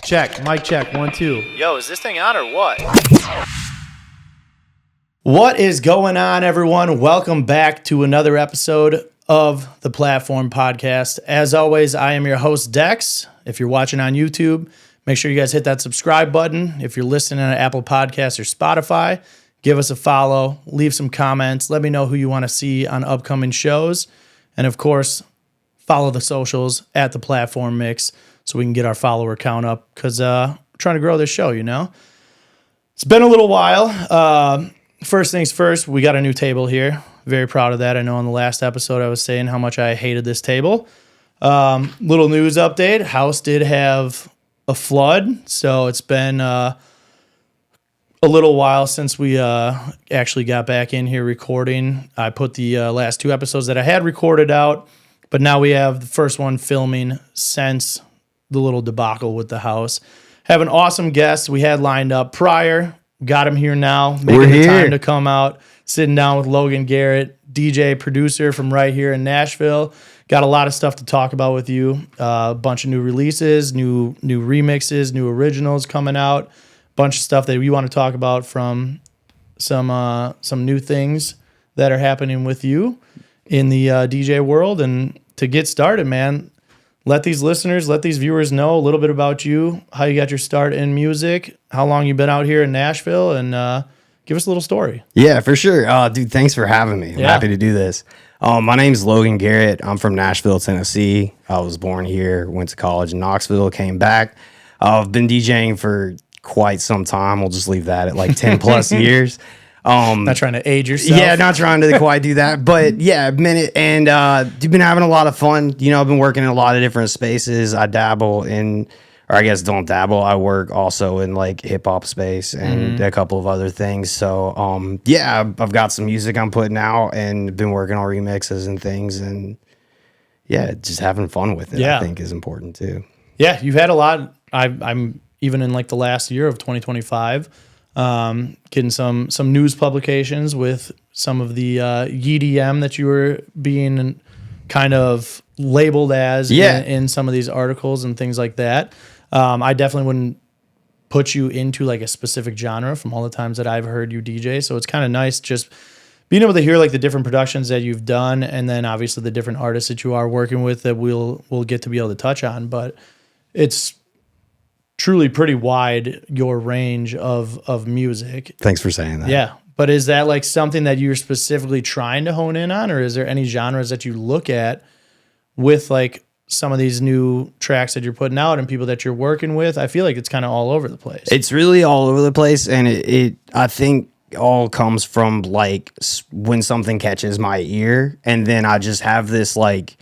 Check. Mic check. 1, 2. Yo, is this thing on or what? What is going on, everyone? Welcome back to another episode of the Platform Podcast. As always, I am your host, Dex. If you're watching on YouTube, make sure you guys hit that subscribe button. If you're listening on Apple Podcasts or Spotify, give us a follow, leave some comments, let me know who you want to see on upcoming shows. And of course, follow the socials at the Platform Mix so we can get our follower count up because we're trying to grow this show, you know? It's been a little while. First things first, we got a new table here. Very proud of that. I know on the last episode I was saying how much I hated this table. Little news update. House did have a flood, so it's been a little while since we actually got back in here recording. I put the last 2 episodes that I had recorded out, but now we have the first one filming since the little debacle with the house. Have an awesome guest we had lined up prior. Got him here now. Making the time to come out. Sitting down with Logan Garrett, DJ, producer from right here in Nashville. Got a lot of stuff to talk about with you. A bunch of new releases, new remixes, new originals coming out. Bunch of stuff that we want to talk about from some new things that are happening with you in the DJ world. And to get started, man, let these listeners, let these viewers know a little bit about you, how you got your start in music, how long you've been out here in Nashville, and give us a little story. Yeah, for sure. Dude, thanks for having me. I'm happy to do this. My name's Logan Garrett. I'm from Nashville, Tennessee. I was born here, went to college in Knoxville, came back. I've been DJing for quite some time. We'll just leave that at like 10 plus years. Not trying to age yourself. Yeah, not trying to quite do that. But yeah, a minute. And you've been having a lot of fun. You know, I've been working in a lot of different spaces. I dabble in, or I guess don't dabble. I work also in like hip hop space and a couple of other things. So yeah, I've got some music I'm putting out and been working on remixes and things. And yeah, just having fun with it, I think is important too. Yeah, you've had a lot. I'm even in like the last year of 2025. Getting some news publications with some of the EDM that you were being kind of labeled as in some of these articles and things like that. I definitely wouldn't put you into like a specific genre from all the times that I've heard you DJ. So it's kind of nice just being able to hear like the different productions that you've done and then obviously the different artists that you are working with that we'll get to be able to touch on. But it's truly pretty wide, your range of music. Thanks for saying that. Yeah. But is that like something that you're specifically trying to hone in on, or is there any genres that you look at with like some of these new tracks that you're putting out and people that you're working with? I feel like it's kind of all over the place. It's really all over the place. And it I think all comes from like when something catches my ear and then I just have this like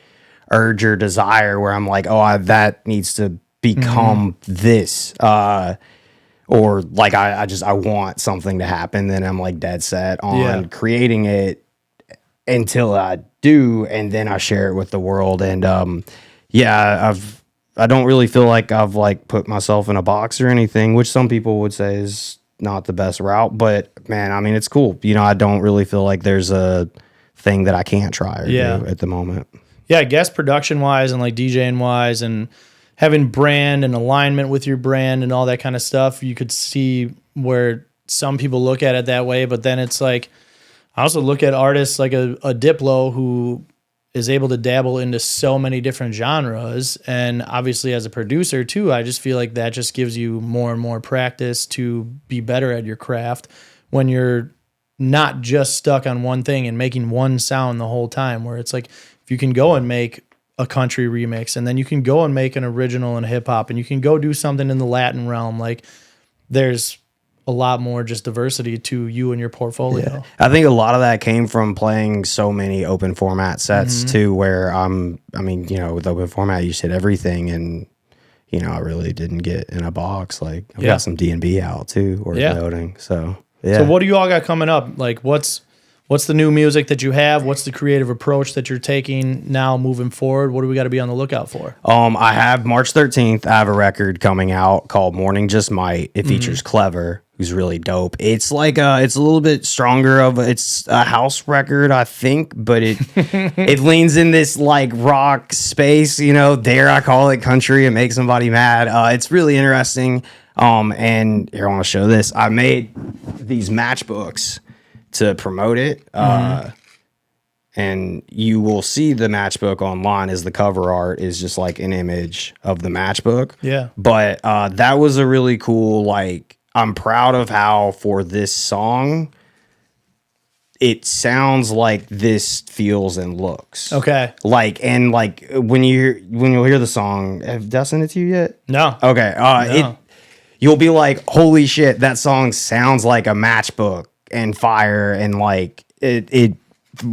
urge or desire where I'm like, that needs to become this or like I want something to happen, then I'm like dead set on creating it until I do, and then I share it with the world. And I don't really feel like I've like put myself in a box or anything, which some people would say is not the best route, but man, I mean, it's cool. You know, I don't really feel like there's a thing that I can't try or do at the moment. Yeah, I guess production wise and like DJing wise and having brand and alignment with your brand and all that kind of stuff, you could see where some people look at it that way. But then it's like, I also look at artists like a Diplo who is able to dabble into so many different genres. And obviously as a producer too, I just feel like that just gives you more and more practice to be better at your craft when you're not just stuck on one thing and making one sound the whole time, where it's like, if you can go and make a country remix, and then you can go and make an original in hip hop, and you can go do something in the Latin realm. Like there's a lot more just diversity to you and your portfolio. Yeah. I think a lot of that came from playing so many open format sets too, where I mean, you know, with open format, you said everything, and you know, I really didn't get in a box. Like I've got some D&B out too, or noting. So yeah. So what do you all got coming up? Like what's the new music that you have? What's the creative approach that you're taking now moving forward? What do we got to be on the lookout for? I have March 13th, I have a record coming out called Morning Just Might. It features Clever, who's really dope. It's like it's a little bit stronger it's a house record, I think, but it it leans in this like rock space, dare I call it country and make somebody mad. It's really interesting. And here I want to show this. I made these matchbooks to promote it. And you will see the matchbook online as the cover art is just like an image of the matchbook. Yeah. But that was a really cool, like, I'm proud of how for this song, it sounds like this feels and looks. Okay. Like, and like when you'll hear the song, did I send it to you yet? No. Okay. No. You'll be like, holy shit, that song sounds like a matchbook and fire, and like it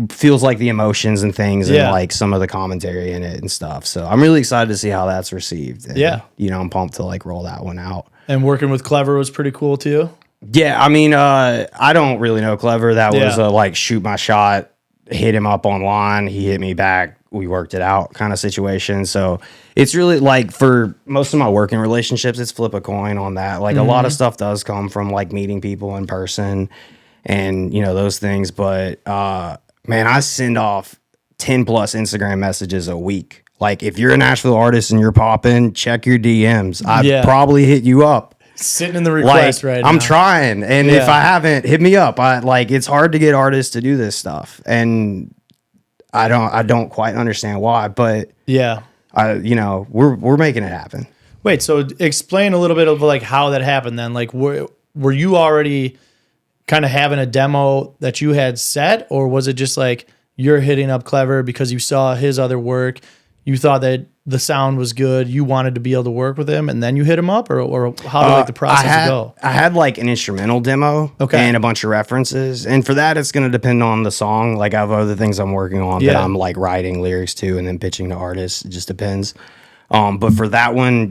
feels like the emotions and things and like some of the commentary in it and stuff. So I'm really excited to see how that's received. And, I'm pumped to like roll that one out. And working with Clever was pretty cool too. Yeah, I mean, I don't really know Clever. That was a like shoot my shot, hit him up online, he hit me back, we worked it out kind of situation. So it's really like for most of my working relationships, it's flip a coin on that. Like a lot of stuff does come from like meeting people in person and those things. But man, I send off 10 plus Instagram messages a week. Like if you're a Nashville artist and you're popping, check your DMs. I'd probably hit you up. Sitting in the request right now. I'm trying. And if I haven't, hit me up. It's hard to get artists to do this stuff. And I don't quite understand why, but we're making it happen. Wait, so explain a little bit of like how that happened then. Like were you already kind of having a demo that you had set, or was it just like you're hitting up Clever because you saw his other work, you thought that the sound was good, you wanted to be able to work with him, and then you hit him up, or how did like the process go? I had like an instrumental demo and a bunch of references, and for that it's going to depend on the song. Like I have other things I'm working on that I'm like writing lyrics to and then pitching to artists. It just depends. But for that one,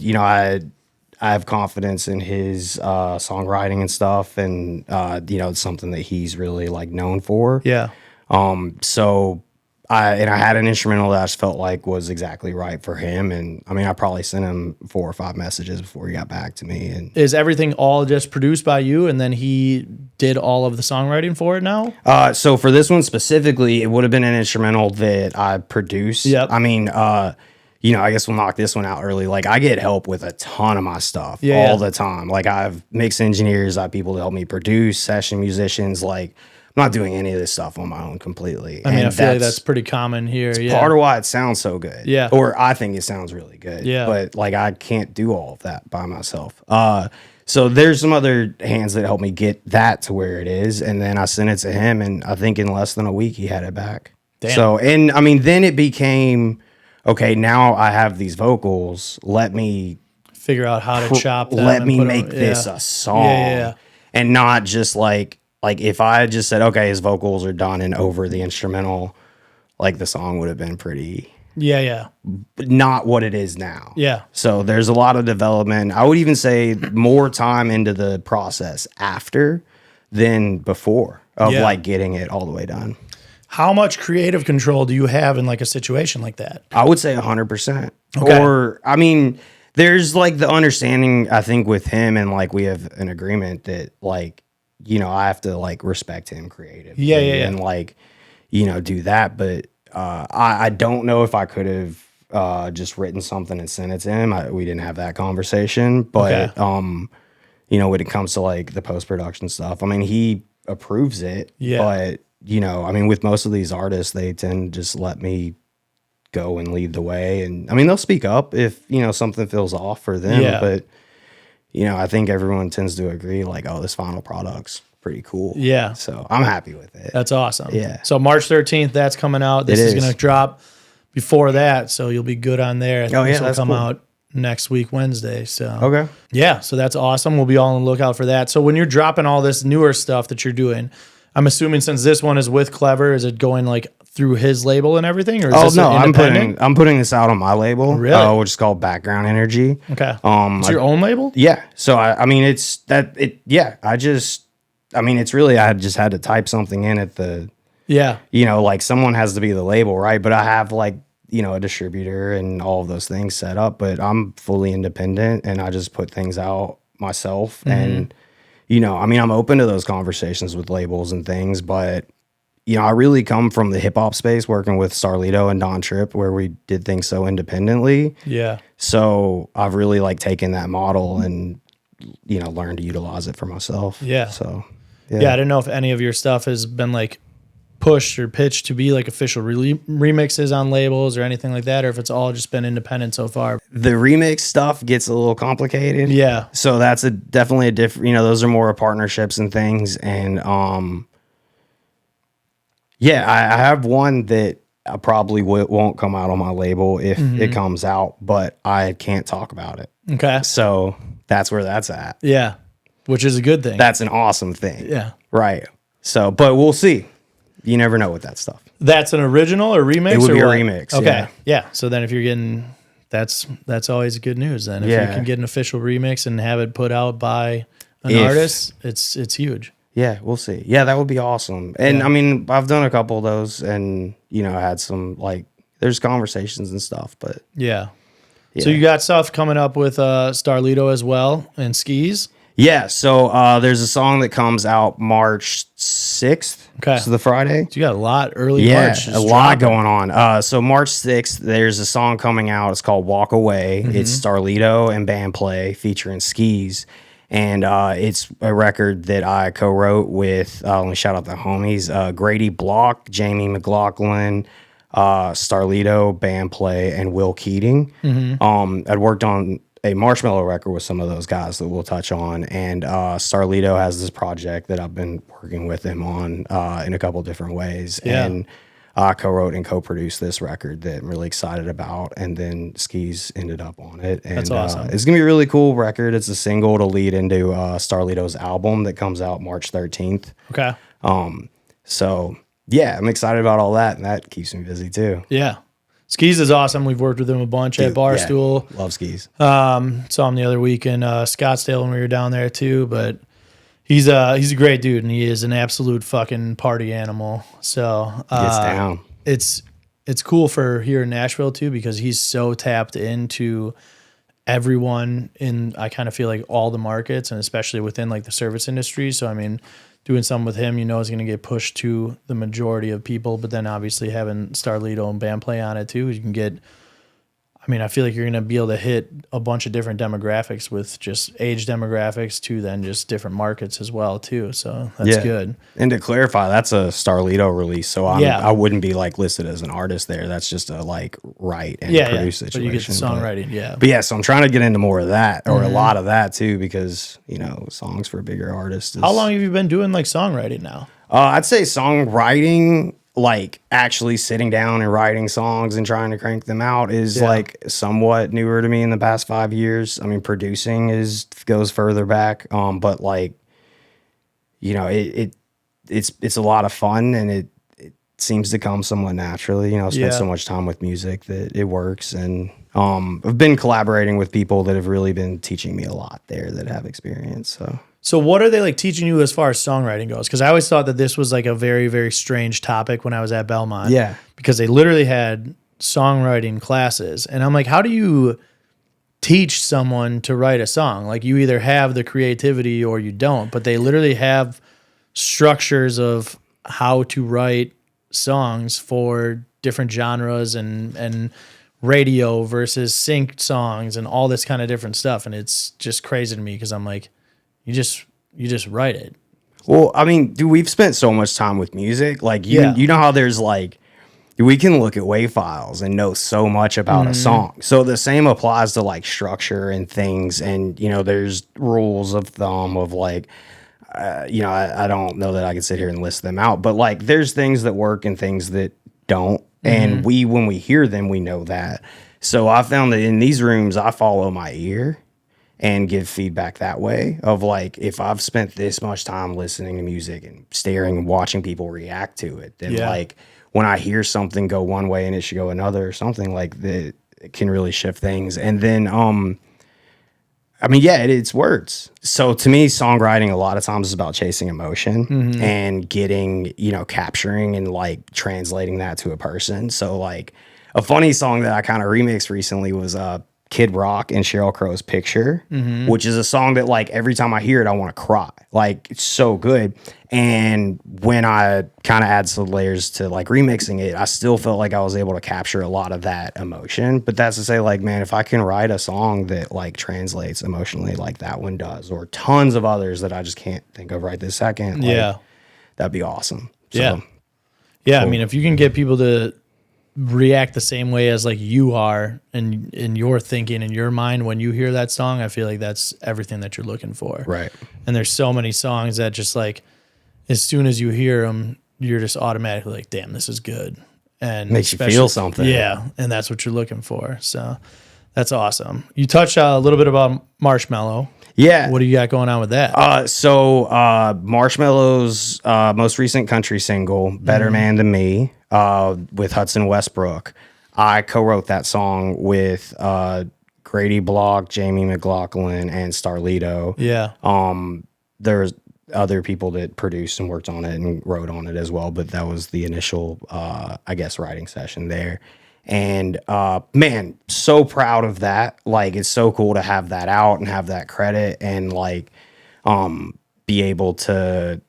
I have confidence in his songwriting and stuff, and it's something that he's really like known for. Yeah. So I had an instrumental that I just felt like was exactly right for him, and I mean I probably sent him 4 or 5 messages before he got back to me. And is everything all just produced by you, and then he did all of the songwriting for it now? So for this one specifically, it would have been an instrumental that I produced. Yep. I mean, I guess we'll knock this one out early. Like I get help with a ton of my stuff all the time. Like I have mix engineers, I have people to help me produce, session musicians. Like I'm not doing any of this stuff on my own completely. I mean, I feel like that's pretty common here. It's part of why it sounds so good. Yeah. Or I think it sounds really good. Yeah. But like I can't do all of that by myself. So there's some other hands that help me get that to where it is. And then I sent it to him, and I think in less than a week he had it back. Damn. So, and I mean, then it became, okay, now I have these vocals. Let me figure out how to chop them. Let me make this a song. And not just like if I had just said, okay, his vocals are done and over the instrumental, like the song would have been pretty. Not what it is now. Yeah. So there's a lot of development. I would even say more time into the process after than before of like getting it all the way done. How much creative control do you have in like a situation like that? I would say 100%. Okay. Or, I mean, there's like the understanding, I think, with him, and like we have an agreement that like, I have to like respect him creatively. And like, do that. But I don't know if I could have just written something and sent it to him. We didn't have that conversation. But, when it comes to like the post-production stuff, I mean, he approves it. But, I mean, with most of these artists, they tend to just let me go and lead the way. And I mean, they'll speak up if, something feels off for them. But, I think everyone tends to agree like, oh, this final product's pretty cool. Yeah. So I'm happy with it. That's awesome. Yeah. So March 13th, that's coming out. This is going to drop before that. So you'll be good on there. I think this will come out next week, Wednesday. So, yeah. So that's awesome. We'll be all on the lookout for that. So when you're dropping all this newer stuff that you're doing, I'm assuming since this one is with Clever, is it going like through his label and everything? Or is this I'm putting this out on my label, which is called Background Energy. Okay. It's your own label? Yeah. So I mean, it's that it. Yeah. It's really I just had to type something in at the. Yeah. Like someone has to be the label, right? But I have like a distributor and all of those things set up. But I'm fully independent, and I just put things out myself and. I mean, I'm open to those conversations with labels and things, but I really come from the hip hop space working with Starlito and Don Tripp, where we did things so independently. Yeah. So I've really like taken that model and, learned to utilize it for myself. Yeah. So, Yeah. I didn't know if any of your stuff has been like pushed or pitched to be like official remixes on labels or anything like that, or if it's all just been independent so far. The remix stuff gets a little complicated. Yeah. So that's definitely a different, those are more partnerships and things. And, yeah, I have one that I probably won't come out on my label if it comes out, but I can't talk about it. Okay. So that's where that's at. Yeah. Which is a good thing. That's an awesome thing. Yeah. Right. So, but we'll see. You never know with that stuff. That's an original or remix? It would or be a what? remix. Okay. Yeah. So then if you're getting, that's always good news then. If you can get an official remix and have it put out by an artist, it's huge. Yeah, we'll see. Yeah, that would be awesome. And I mean, I've done a couple of those and, had some like, there's conversations and stuff, but. Yeah. So you got stuff coming up with Starlito as well and Skis? Yeah. So there's a song that comes out March 6th. Okay. So the Friday. So you got a lot early March. Yeah, a lot going on. So March 6th, there's a song coming out. It's called Walk Away. It's Starlito and Band Play featuring Skis. And it's a record that I co-wrote with, let me shout out the homies, Grady Block, Jamie McLaughlin, Starlito, Band Play, and Will Keating. I'd worked on a Marshmello record with some of those guys that we'll touch on. And Starlito has this project that I've been working with him on in a couple different ways. Yeah. And I co-wrote and co-produced this record that I'm really excited about, and then Skis ended up on it. And That's awesome. It's gonna be a really cool record. It's a single to lead into Starlito's album that comes out March 13th. Okay. So yeah, I'm excited about all that, and that keeps me busy too. Yeah. Skis is awesome. We've worked with him a bunch at Barstool. Yeah, love Skis. Saw him the other week in Scottsdale when we were down there too, but he's a great dude, and he is an absolute fucking party animal. So Gets down. It's cool for here in Nashville too, because he's so tapped into everyone in, I kind of feel like, all the markets, and especially within like the service industry. So I mean, doing something with him, is going to get pushed to the majority of people. But then obviously having Starlito and Band Play on it too, you can get. I mean, I feel like you're going to be able to hit a bunch of different demographics with just age demographics to then just different markets as well too. So that's good. And to clarify, that's a Starlito release. So I wouldn't be like listed as an artist there. That's just a like write and produce situation. But you get the songwriting, But yeah, so I'm trying to get into more of that, or a lot of that too, because, songs for bigger artists. How long have you been doing like songwriting now? I'd say songwriting, like actually sitting down and writing songs and trying to crank them out, is like somewhat newer to me in the past 5 years. I mean, producing goes further back. But like, it's a lot of fun, and it seems to come somewhat naturally. I spent so much time with music that it works. And I've been collaborating with people that have really been teaching me a lot there that have experience. So what are they like teaching you as far as songwriting goes? Because I always thought that this was like a very, very strange topic when I was at Belmont. Yeah. Because they literally had songwriting classes. And I'm like, how do you teach someone to write a song? Like, you either have the creativity or you don't. But they literally have structures of how to write songs for different genres and radio versus synced songs and all this kind of different stuff. And it's just crazy to me because I'm like, you just write it. Well, I mean, dude, we've spent so much time with music. Like, you know how there's like, we can look at WAV files and know so much about a song. So the same applies to like structure and things. And, there's rules of thumb of like, I don't know that I can sit here and list them out, but like, there's things that work and things that don't. And when we hear them, we know that. So I found that in these rooms, I follow my ear and give feedback that way of like, if I've spent this much time listening to music and staring and watching people react to it, then like when I hear something go one way and it should go another or something, like that, it can really shift things. And then, it's words. So to me, songwriting a lot of times is about chasing emotion and getting, capturing and like translating that to a person. So like a funny song that I kind of remixed recently was, Kid Rock and Sheryl Crow's Picture, which is a song that like every time I hear it, I want to cry. Like it's so good. And when I kind of add some layers to like remixing it, I still felt like I was able to capture a lot of that emotion. But that's to say, like, man, if I can write a song that like translates emotionally like that one does, or tons of others that I just can't think of right this second, like, that'd be awesome. So, yeah. cool. I mean, if you can get people to react the same way as like you are and in your thinking in your mind when you hear that song, I feel like that's everything that you're looking for. Right. And there's so many songs that just like as soon as you hear them, you're just automatically like, damn, this is good. And makes you feel something. Yeah. And that's what you're looking for. So that's awesome. You touched a little bit about Marshmello. Yeah. What do you got going on with that? Marshmello's most recent country single, Better Man Than Me, with Hudson Westbrook. I co-wrote that song with Grady Block, Jamie McLaughlin, and Starlito. Yeah. There's other people that produced and worked on it and wrote on it as well, but that was the initial, I guess, writing session there. And man, so proud of that. Like, it's so cool to have that out and have that credit and like be able to,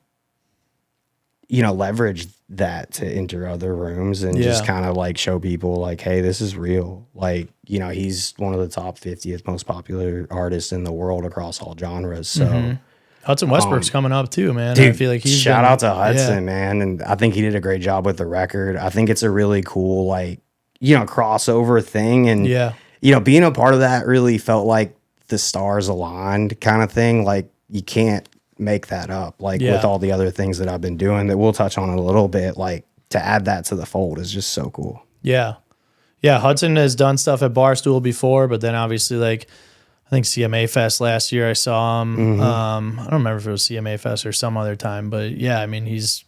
you know, leverage that to enter other rooms and just kind of like show people like, hey, this is real. Like, you know, he's one of the top 50th most popular artists in the world across all genres. So Hudson Westbrook's coming up too, man. Dude, I feel like he's shout out to Hudson, man. And I think he did a great job with the record. I think it's a really cool, like, you know, crossover thing. And, you know, being a part of that really felt like the stars aligned kind of thing. Like, you can't make that up, like with all the other things that I've been doing that we'll touch on a little bit. Like, to add that to the fold is just so cool. Yeah. Hudson has done stuff at Barstool before, but then obviously, like, I think CMA Fest last year I saw him. I don't remember if it was CMA Fest or some other time, but yeah, I mean, he's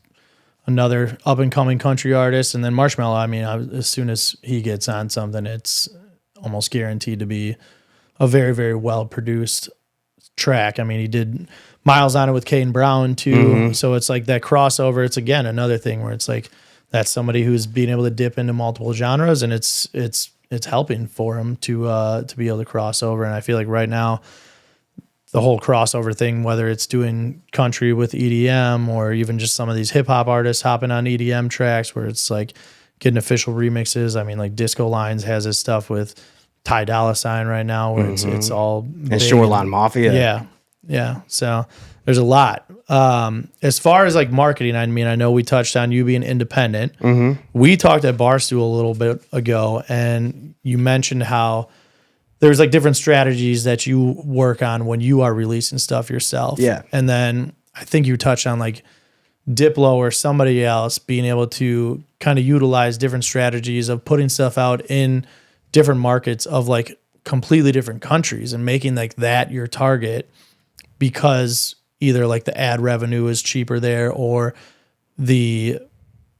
another up and coming country artist. And then Marshmello, I mean, as soon as he gets on something, it's almost guaranteed to be a very, very well produced track. I mean, he did Miles on it with Kane Brown too. So it's like that crossover. It's again another thing where it's like that's somebody who's being able to dip into multiple genres, and it's helping for him to be able to cross over. And I feel like right now, the whole crossover thing, whether it's doing country with EDM or even just some of these hip hop artists hopping on EDM tracks where it's like getting official remixes. I mean, like Disco Lines has his stuff with Ty Dolla $ign right now where it's all big. And Shoreline Mafia. Yeah. So there's a lot. As far as like marketing, I mean, I know we touched on you being independent. We talked at Barstool a little bit ago, and you mentioned how there's like different strategies that you work on when you are releasing stuff yourself. Yeah. And then I think you touched on like Diplo or somebody else being able to kind of utilize different strategies of putting stuff out in different markets of like completely different countries and making like that your target because either like the ad revenue is cheaper there or the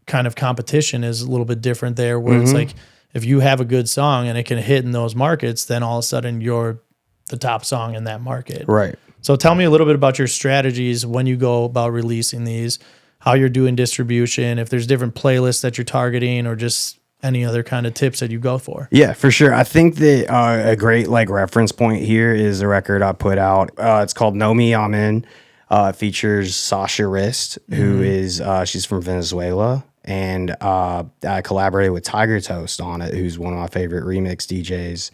kind of competition is a little bit different there where it's like, if you have a good song and it can hit in those markets, then all of a sudden you're the top song in that market. Right. So tell me a little bit about your strategies when you go about releasing these, how you're doing distribution, if there's different playlists that you're targeting or just any other kind of tips that you go for. Yeah, for sure. I think that a great like reference point here is a record I put out. It's called Know Me, I'm In. It features Sasha Rist, who is, she's from Venezuela. And I collaborated with Tiger Toast on it, who's one of my favorite remix DJs.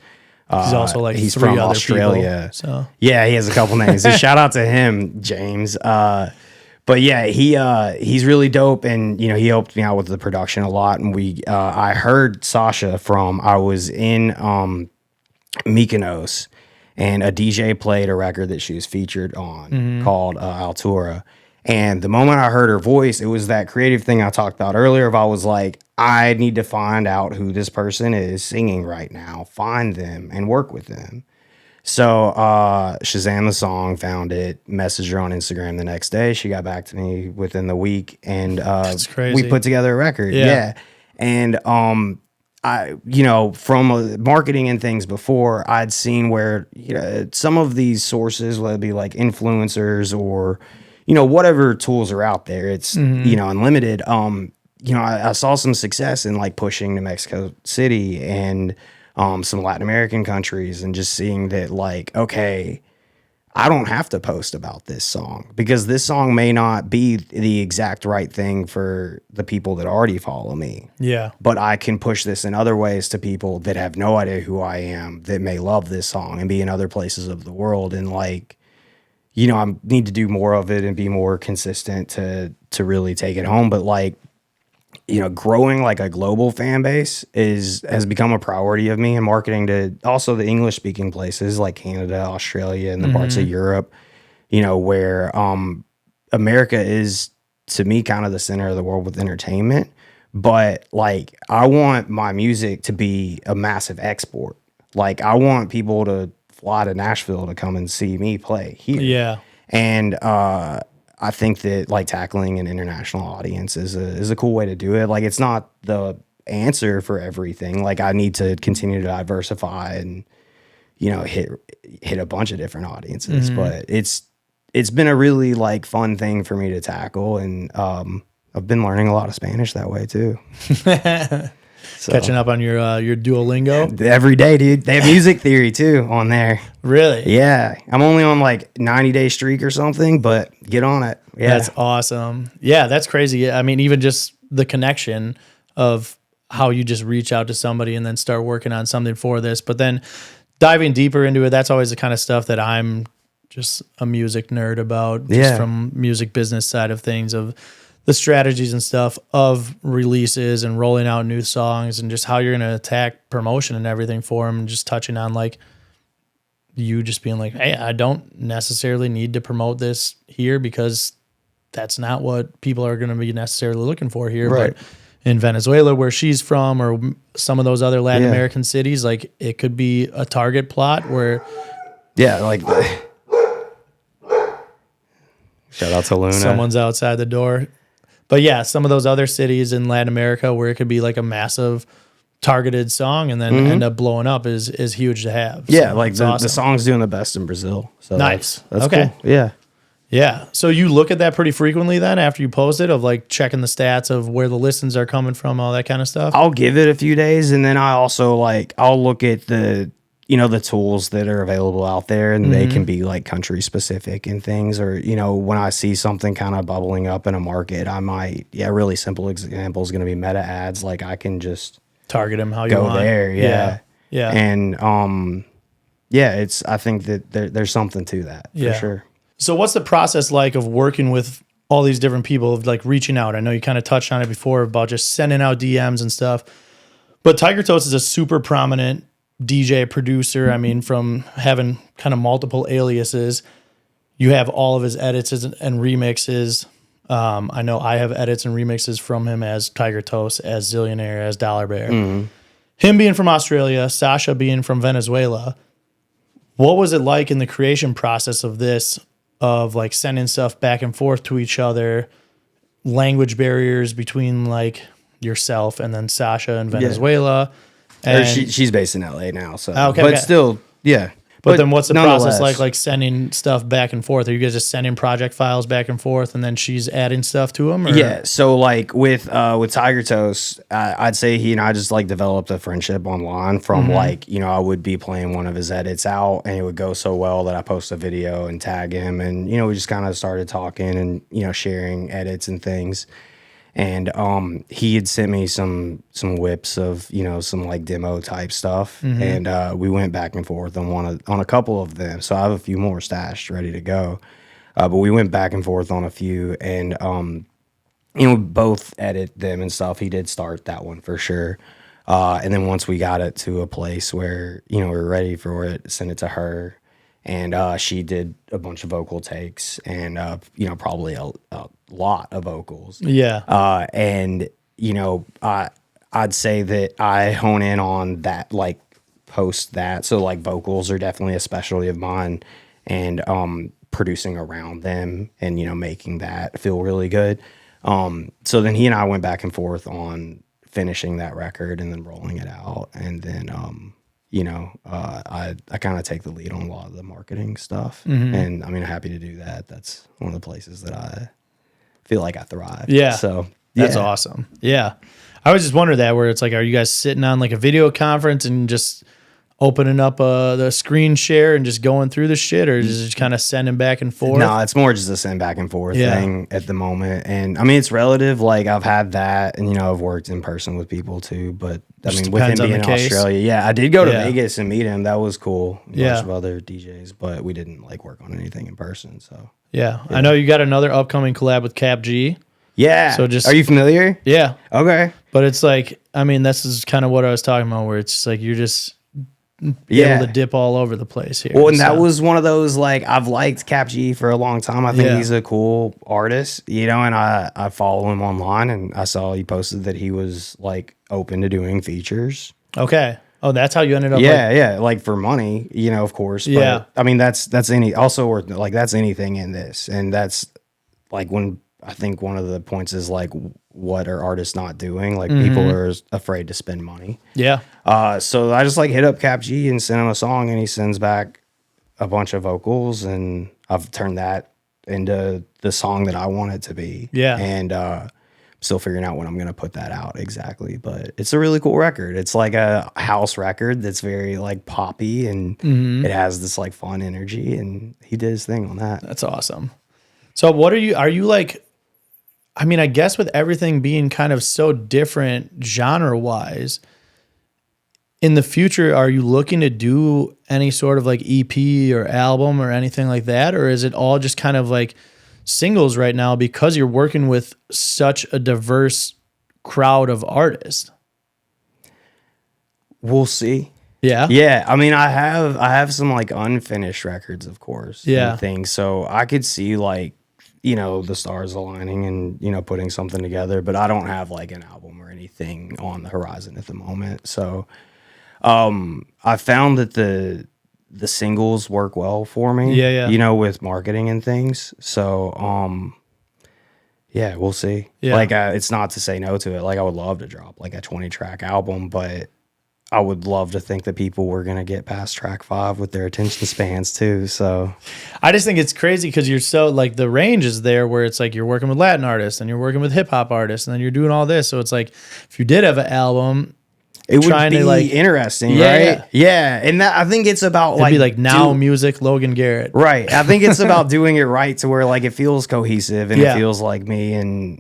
He's also like he's three from other Australia. People, so yeah, he has a couple names. So shout out to him, James. But yeah, he's really dope, and you know he helped me out with the production a lot. And I heard Sasha I was in Mykonos, and a DJ played a record that she was featured on called Altura. And the moment I heard her voice, it was that creative thing I talked about earlier. If I was like, I need to find out who this person is singing right now, find them and work with them. So Shazam the song, found it, messaged her on Instagram the next day. She got back to me within the week, and that's crazy. We put together a record. Yeah. And I, you know, from marketing and things before, I'd seen where, you know, some of these sources, whether it be like influencers or, you know, whatever tools are out there, it's, you know, unlimited. You know, I saw some success in like pushing to Mexico City and some Latin American countries, and just seeing that, like, okay, I don't have to post about this song because this song may not be the exact right thing for the people that already follow me. Yeah. But I can push this in other ways to people that have no idea who I am, that may love this song and be in other places of the world. And like, you know, I need to do more of it and be more consistent to really take it home. But like, you know, growing like a global fan base has become a priority of me, and marketing to also the English speaking places like Canada, Australia, and the parts of Europe, you know, where America is, to me, kind of the center of the world with entertainment. But like, I want my music to be a massive export. Like, I want people to fly to Nashville to come and see me play here. Yeah. And I think that like tackling an international audience is a cool way to do it. Like, it's not the answer for everything. Like, I need to continue to diversify and, you know, hit a bunch of different audiences. But it's been a really like fun thing for me to tackle, and I've been learning a lot of Spanish that way too. So, Catching up on your Duolingo every day, dude. They have music theory too on there. Really? Yeah, I'm only on like 90-day streak or something, but get on it. Yeah, That's awesome. Yeah, that's crazy. I mean, even just the connection of how you just reach out to somebody and then start working on something for this, but then diving deeper into it, that's always the kind of stuff that I'm just a music nerd about, just from music business side of things, of the strategies and stuff of releases and rolling out new songs and just how you're going to attack promotion and everything for them, and just touching on like you just being like, hey, I don't necessarily need to promote this here because that's not what people are going to be necessarily looking for here. Right. But in Venezuela, where she's from, or some of those other Latin American cities, like it could be a target plot where like shout out to Luna. someone's outside the door. But yeah, some of those other cities in Latin America where it could be like a massive targeted song and then end up blowing up is huge to have. Yeah, So like it's the awesome. song's doing the best in Brazil. So Nice. That's Okay. cool. Yeah. Yeah. So you look at that pretty frequently then after you post it, of like checking the stats of where the listens are coming from, all that kind of stuff? I'll give it a few days, and then I also like I'll look at the, you know, the tools that are available out there, and they can be like country specific and things, or, you know, when I see something kind of bubbling up in a market, I might, really simple example is going to be meta ads. Like, I can just Target them how you go want. there. Yeah. And And it's, I think that there's something to that for sure. so what's the process like of working with all these different people, of like reaching out? I know you kind of touched on it before about just sending out DMs and stuff, but Tiger Toast is a super prominent DJ producer. I mean, from having kind of multiple aliases, you have all of his edits and remixes. I know I have edits and remixes from him as Tiger Toast, as Zillionaire, as Dollar Bear. Him being from Australia, Sasha being from Venezuela. What was it like in the creation process of this, of like sending stuff back and forth to each other, language barriers between like yourself and then Sasha in Venezuela? Or she's based in LA now, so Okay, but okay. still, yeah. But then what's the process nonetheless, like sending stuff back and forth? Are you guys just sending project files back and forth and then she's adding stuff to them? Or? Yeah, so like with Tiger Toast, I'd say he and I just like developed a friendship online from like, you know, I would be playing one of his edits out and it would go so well that I post a video and tag him, and, you know, we just kind of started talking and, you know, sharing edits and things. And he had sent me some whips of, you know, some like demo type stuff, and we went back and forth on a couple of them. So I have a few more stashed ready to go, but we went back and forth on a few, and you know, both edit them and stuff. He did start that one for sure, and then once we got it to a place where, you know, we're ready for it, send it to her. And she did a bunch of vocal takes and, you know, probably a lot of vocals. Yeah. And, you know, I'd say that I hone in on that, like, post that. So, like, vocals are definitely a specialty of mine, and producing around them and, you know, making that feel really good. So then he and I went back and forth on finishing that record and then rolling it out. And then, you know, I kind of take the lead on a lot of the marketing stuff. And I mean, I'm happy to do that. That's one of the places that I feel like I thrive. Yeah. So That's Yeah. awesome. Yeah. I was just wondering that where it's like, are you guys sitting on like a video conference and just opening up the screen share and just going through the shit, or is it just kind of sending back and forth? No, it's more just a send back and forth thing at the moment. And I mean, it's relative. Like I've had that, and I've worked in person with people too. But I Just mean, with him depends on being the in case. Australia, yeah, I did go to Yeah. Vegas and meet him. That was cool. A Yeah. bunch of other DJs, but we didn't like work on anything in person. So Yeah. I know you got another upcoming collab with Cap G. yeah. So just- are you familiar? Yeah. Okay. But it's like, I mean, this is kind of what I was talking about, where it's just like you're just Yeah. able to dip all over the place here. Well, and that So, was one of those, like, I've liked Cap G for a long time. I think Yeah. he's a cool artist, and I follow him online, and I saw he posted that he was like open to doing features. okay. Oh, that's how you ended up. Yeah, like for money, of course. But, Yeah. I mean, that's that's anything in this, and that's like when I think one of the points is like, what are artists not doing? Like people are afraid to spend money. Yeah. So I just like hit up Cap G and send him a song, and he sends back a bunch of vocals, and I've turned that into the song that I want it to be. Yeah. And still figuring out when I'm gonna put that out exactly. But it's a really cool record. It's like a house record that's very like poppy, and it has this like fun energy, and he did his thing on that. That's awesome. So what are you like, I mean, I guess with everything being kind of so different genre wise, in the future, are you looking to do any sort of like EP or album or anything like that? Or is it all just kind of like singles right now because you're working with such a diverse crowd of artists? We'll see. Yeah. Yeah, I mean, I have some like unfinished records, of course. Yeah. And things, so I could see like the stars aligning and putting something together, but I don't have like an album or anything on the horizon at the moment. So, I found that the singles work well for me. Yeah. With marketing and things. So, yeah, we'll see. Yeah. Like, it's not to say no to it. Like, I would love to drop like a 20-track album, but I would love to think that people were going to get past track 5 with their attention spans too. So I just think it's crazy because you're so like the range is there where it's like you're working with Latin artists and you're working with hip hop artists and then you're doing all this. So it's like if you did have an album, it would trying be to, like- interesting, Yeah. right? Yeah. And that, I think it's about it'd be like Now Music, Logan Garrett. right. I think it's about doing it right to where like it feels cohesive and Yeah. it feels like me. And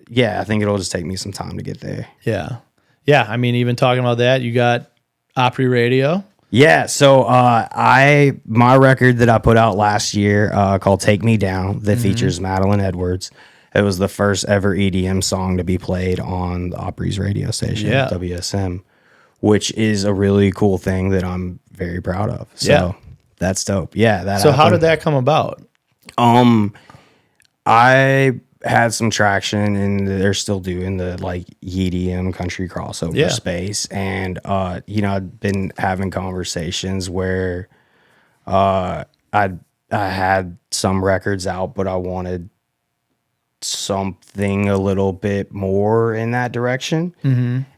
yeah, I think it'll just take me some time to get there. Yeah. Yeah. I mean, even talking about that, you got Opry Radio. Yeah, so my record that I put out last year called "Take Me Down" that features Madeline Edwards. It was the first ever EDM song to be played on the Opry's radio station, Yeah. WSM, which is a really cool thing that I'm very proud of. So Yeah. that's dope. Yeah, that. So how happened. did that come about? I had some traction, and they're still doing the like EDM country crossover Yeah. space. And I'd been having conversations where I had some records out, but I wanted something a little bit more in that direction.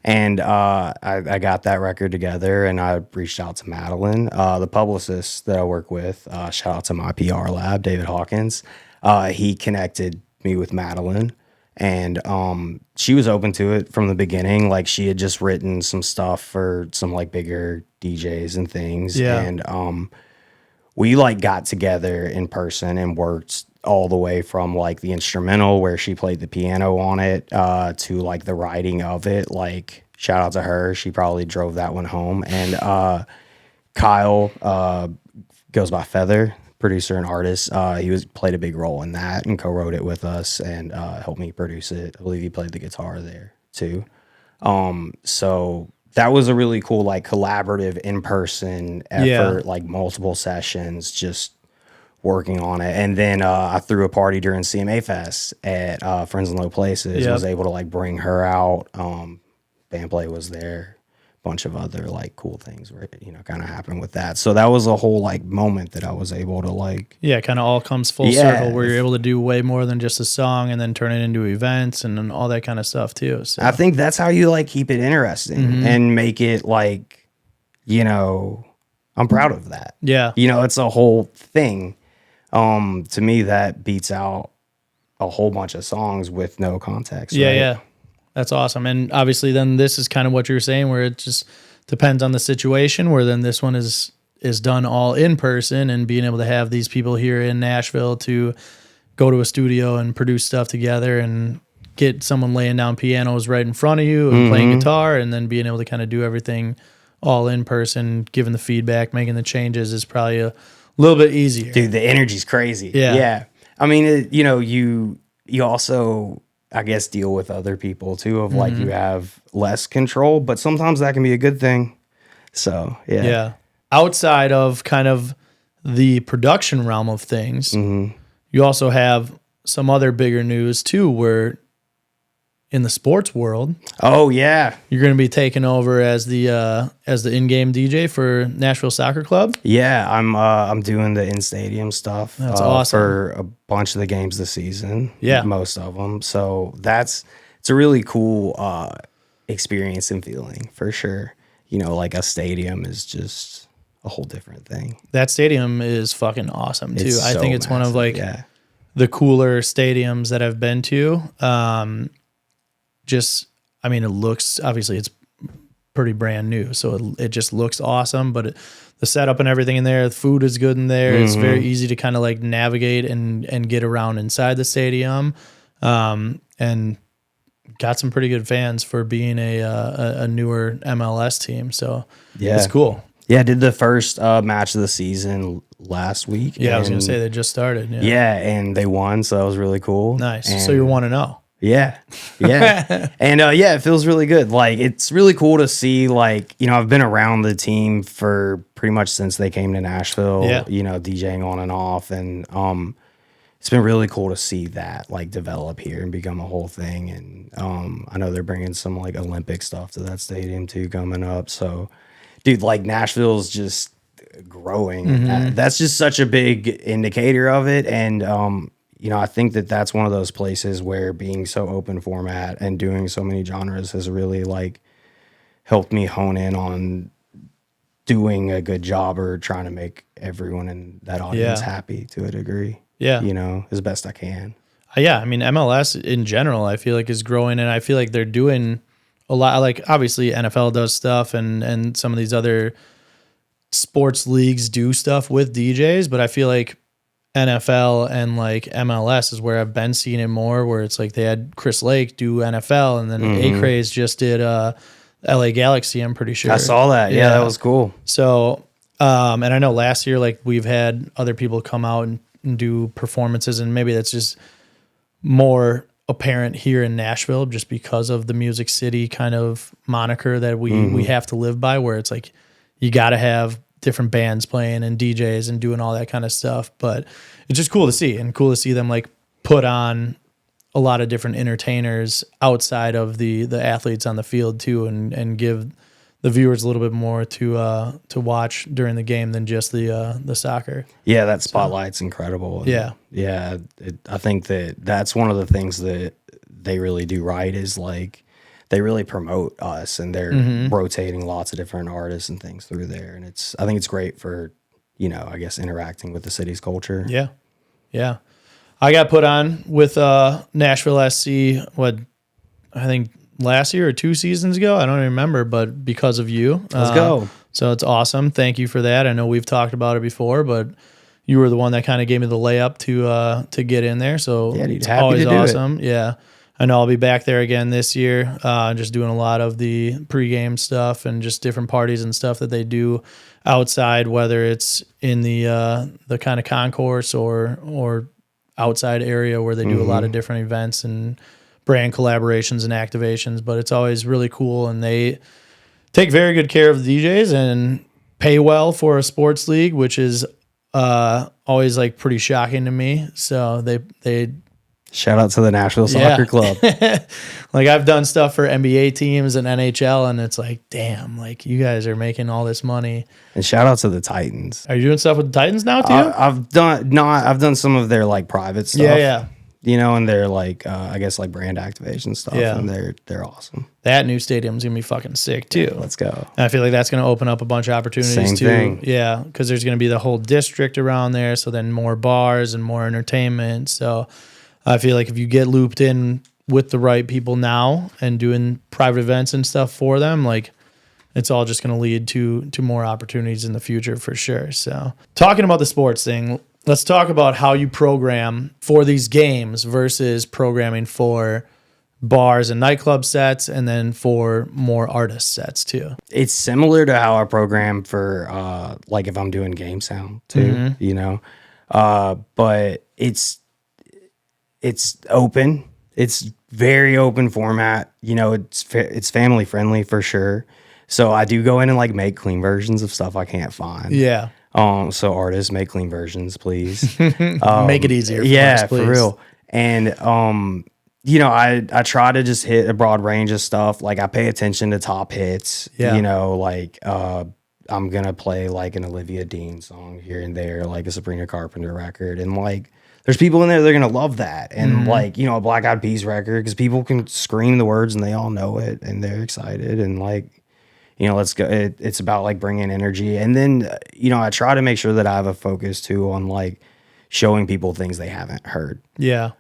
And I got that record together, and I reached out to Madeline, the publicist that I work with. Shout out to my PR lab, David Hawkins. He connected me with Madeline, and she was open to it from the beginning. Like, she had just written some stuff for some like bigger DJs and things. Yeah. And we like got together in person and worked all the way from like the instrumental where she played the piano on it to like the writing of it. Like, shout out to her. She probably drove that one home. And Kyle goes by Feather, producer and artist. He played a big role in that and co-wrote it with us and helped me produce it. I believe he played the guitar there too. So that was a really cool like collaborative in-person effort, Yeah. like multiple sessions, just working on it. And then I threw a party during CMA Fest at Friends in Low Places. Yep. Was able to like bring her out. Bandplay was there. Bunch of other like cool things where kind of happened with that. So that was a whole like moment that I was able to like. Yeah, it kind of all comes full Yeah. circle where you're able to do way more than just a song and then turn it into events and then all that kind of stuff too. So I think that's how you like keep it interesting and make it like, I'm proud of that. yeah. It's a whole thing. To me, that beats out a whole bunch of songs with no context. Yeah, right? yeah. That's awesome. And obviously then this is kind of what you're saying, where it just depends on the situation, where then this one is done all in person, and being able to have these people here in Nashville to go to a studio and produce stuff together and get someone laying down pianos right in front of you and playing guitar, and then being able to kind of do everything all in person, giving the feedback, making the changes is probably a little bit easier. Dude, the energy's crazy. Yeah. Yeah. I mean, you also, I guess, deal with other people too, of like you have less control, but sometimes that can be a good thing. So, yeah. Yeah. Outside of kind of the production realm of things, you also have some other bigger news too, where in the sports world, Oh, yeah. you're going to be taking over as the in-game DJ for Nashville Soccer Club. Yeah, I'm doing the in-stadium stuff. That's awesome. For a bunch of the games this season. Yeah. Most of them. So it's a really cool experience and feeling for sure. You know, like a stadium is just a whole different thing. That stadium is fucking awesome too. It's I so think it's one of massive, like the cooler stadiums that I've been to. I mean, it looks, obviously it's pretty brand new, so it just looks awesome, but the setup and everything in there, the food is good in there. It's very easy to kind of like navigate and get around inside the stadium. And got some pretty good fans for being a newer MLS team. So it's cool. Yeah, I did the first match of the season last week. Yeah, I was going to say they just started. Yeah, and they won, so that was really cool. Nice. And So you're 1-0. Yeah. And it feels really good. Like, it's really cool to see, like, you know, I've been around the team for pretty much since they came to Nashville, you know, DJing on and off. And it's been really cool to see that, like, develop here and become a whole thing. And I know they're bringing some, like, Olympic stuff to that stadium, too, coming up. So, dude, like, Nashville's just growing. That's just such a big indicator of it. And, you know, I think that's one of those places where being so open format and doing so many genres has really like helped me hone in on doing a good job or trying to make everyone in that audience happy to a degree. Yeah. You know, as best I can. Yeah. I mean, MLS in general, I feel like is growing, and I feel like they're doing a lot. Like, obviously NFL does stuff and some of these other sports leagues do stuff with DJs, but I feel like NFL and like MLS is where I've been seeing it more, where it's like they had Chris Lake do NFL, and then A-Craze just did LA Galaxy, I'm pretty sure. I saw that. Yeah, that was cool. So, and I know last year, like, we've had other people come out and do performances, and maybe that's just more apparent here in Nashville just because of the Music City kind of moniker that we have to live by, where it's like you got to have different bands playing and DJs and doing all that kind of stuff. But it's just cool to see, and cool to see them like put on a lot of different entertainers outside of the athletes on the field too, and give the viewers a little bit more to watch during the game than just the soccer. Yeah, that spotlight's incredible. And I think that's one of the things that they really do right, is like they really promote us, and they're rotating lots of different artists and things through there. And I think it's great for, you know, I guess interacting with the city's culture. Yeah. Yeah. I got put on with Nashville SC, I think last year or 2 seasons ago. I don't even remember, but because of you. Let's go. So it's awesome. Thank you for that. I know we've talked about it before, but you were the one that kind of gave me the layup to get in there. So dude, it's happy always to do awesome. Yeah. I know I'll be back there again this year, just doing a lot of the pregame stuff and just different parties and stuff that they do outside, whether it's in the kind of concourse or outside area where they do a lot of different events and brand collaborations and activations. But it's always really cool, and they take very good care of the DJs and pay well for a sports league, which is always like pretty shocking to me. So they Shout out to the Nashville Soccer Club. Like, I've done stuff for NBA teams and NHL, and it's like, damn, like, you guys are making all this money. And shout out to the Titans. Are you doing stuff with the Titans now too? I've done some of their like private stuff. Yeah. You know, and they're like I guess like brand activation stuff. Yeah. And they're awesome. That new stadium's gonna be fucking sick too. Let's go. And I feel like that's gonna open up a bunch of opportunities Same too. thing. Yeah, because there's gonna be the whole district around there, so then more bars and more entertainment. So I feel like if you get looped in with the right people now and doing private events and stuff for them, like it's all just going to lead to more opportunities in the future for sure. So talking about the sports thing, let's talk about how you program for these games versus programming for bars and nightclub sets, and then for more artist sets too. It's similar to how I program for like if I'm doing game sound too, you know. But it's open. It's very open format. You know, it's family friendly for sure. So I do go in and like make clean versions of stuff I can't find. Yeah. So artists, make clean versions, please. Make it easier. Yeah, us, please. for real. And you know, I try to just hit a broad range of stuff. Like I pay attention to top hits. Yeah. You know, like I'm gonna play like an Olivia Dean song here and there, like a Sabrina Carpenter record, and like there's people in there that are gonna love that, and like, you know, a Black Eyed Peas record, because people can scream the words and they all know it and they're excited, and like, you know, let's go. It's about like bringing energy, and then you know, I try to make sure that I have a focus too on like showing people things they haven't heard. Yeah.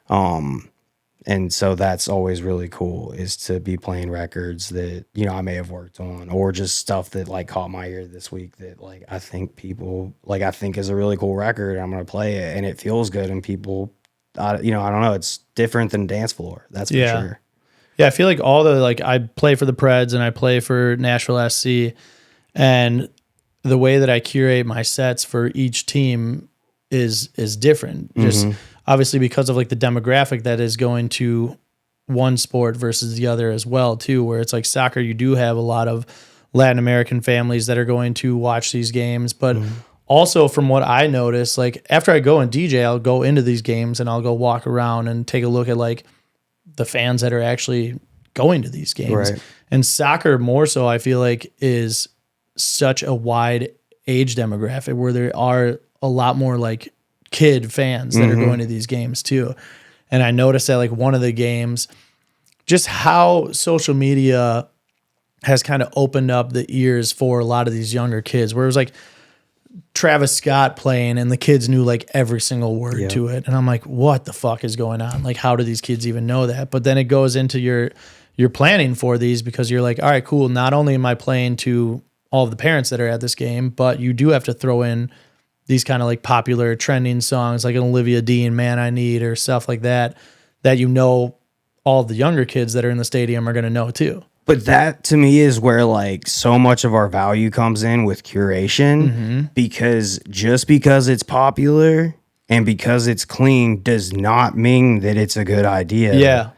And so that's always really cool, is to be playing records that, you know, I may have worked on, or just stuff that like caught my ear this week that like I think people like, I think is a really cool record. I'm going to play it and it feels good, and people, you know, I don't know, it's different than dance floor. That's for sure. Yeah. I feel like all the, like I play for the Preds and I play for Nashville SC, and the way that I curate my sets for each team is different. Just obviously because of like the demographic that is going to one sport versus the other as well too, where it's like soccer, you do have a lot of Latin American families that are going to watch these games. But also from what I notice, like after I go and DJ, I'll go into these games and I'll go walk around and take a look at like the fans that are actually going to these games. Right. And soccer more so, I feel like, is such a wide age demographic where there are a lot more like kid fans that are going to these games too. And I noticed that like one of the games, just how social media has kind of opened up the ears for a lot of these younger kids, where it was like Travis Scott playing and the kids knew like every single word to it. And I'm like, what the fuck is going on? Like, how do these kids even know that? But then it goes into your planning for these, because you're like, all right, cool. Not only am I playing to all of the parents that are at this game, but you do have to throw in these kind of like popular trending songs like an Olivia Dean, Man I Need, or stuff like that, that, you know, all of the younger kids that are in the stadium are going to know too. But that to me is where like so much of our value comes in with curation, because just because it's popular and because it's clean does not mean that it's a good idea. Yeah.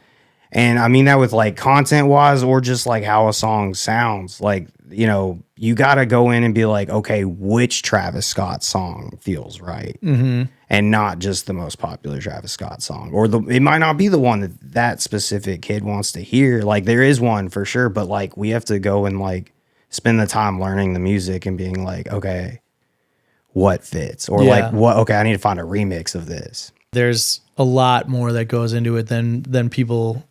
And I mean that with like content wise, or just like how a song sounds. Like, you know, you got to go in and be like, okay, which Travis Scott song feels right? And not just the most popular Travis Scott song, or it might not be the one that specific kid wants to hear. Like there is one for sure, but like we have to go and like spend the time learning the music and being like, okay, what fits, or like what? Okay, I need to find a remix of this. There's a lot more that goes into it than people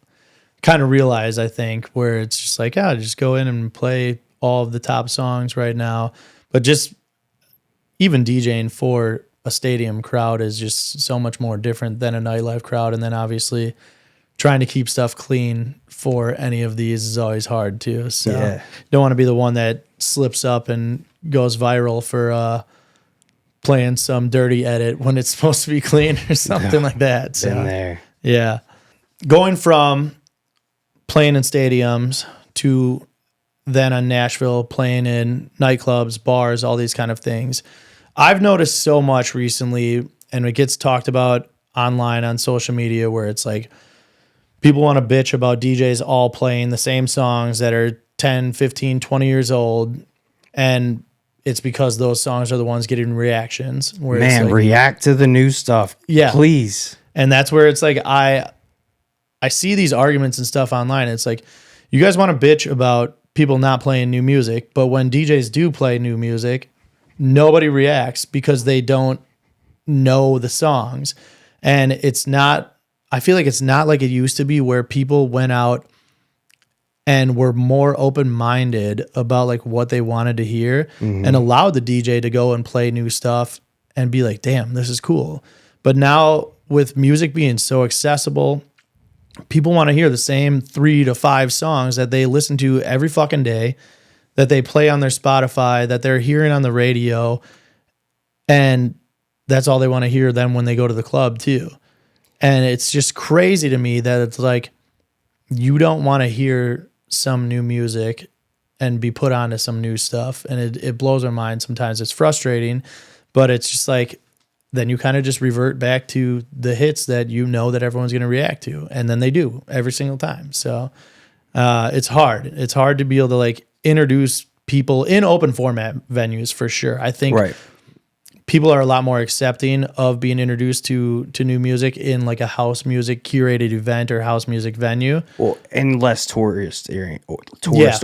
kind of realize, I think, where it's just like, just go in and play all of the top songs right now. But just even DJing for a stadium crowd is just so much more different than a nightlife crowd. And then obviously trying to keep stuff clean for any of these is always hard too. So don't want to be the one that slips up and goes viral for playing some dirty edit when it's supposed to be clean or something like that. So Been there. Yeah. Going from playing in stadiums to then on Nashville, playing in nightclubs, bars, all these kind of things. I've noticed so much recently, and it gets talked about online on social media, where it's like people want to bitch about DJs all playing the same songs that are 10, 15, 20 years old. And it's because those songs are the ones getting reactions. Where Man, like, react to the new stuff. Yeah. Please. And that's where it's like, I see these arguments and stuff online. It's like, you guys want to bitch about people not playing new music, but when DJs do play new music, nobody reacts because they don't know the songs. And it's not, I feel like it's not like it used to be, where people went out and were more open-minded about like what they wanted to hear and allowed the DJ to go and play new stuff and be like, damn, this is cool. But now with music being so accessible, people want to hear the same 3 to 5 songs that they listen to every fucking day, that they play on their Spotify, that they're hearing on the radio. And that's all they want to hear then when they go to the club too. And it's just crazy to me that it's like, you don't want to hear some new music and be put onto some new stuff. And it blows our mind. Sometimes it's frustrating, but it's just like, then you kind of just revert back to the hits that you know that everyone's going to react to. And then they do every single time. So it's hard. It's hard to be able to like introduce people in open format venues for sure. I think people are a lot more accepting of being introduced to new music in like a house music curated event or house music venue. Well, and less tourist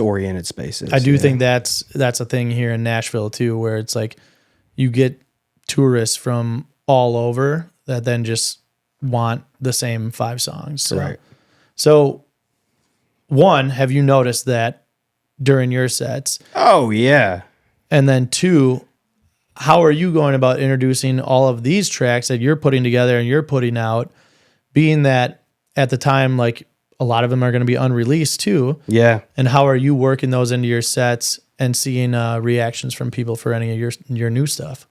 oriented spaces. I do think that's a thing here in Nashville too, where it's like you get tourists from all over that then just want the same 5 songs. So one, have you noticed that during your sets? Oh yeah. And then 2, how are you going about introducing all of these tracks that you're putting together and you're putting out, being that at the time, like a lot of them are going to be unreleased too. Yeah. And how are you working those into your sets and seeing reactions from people for any of your new stuff?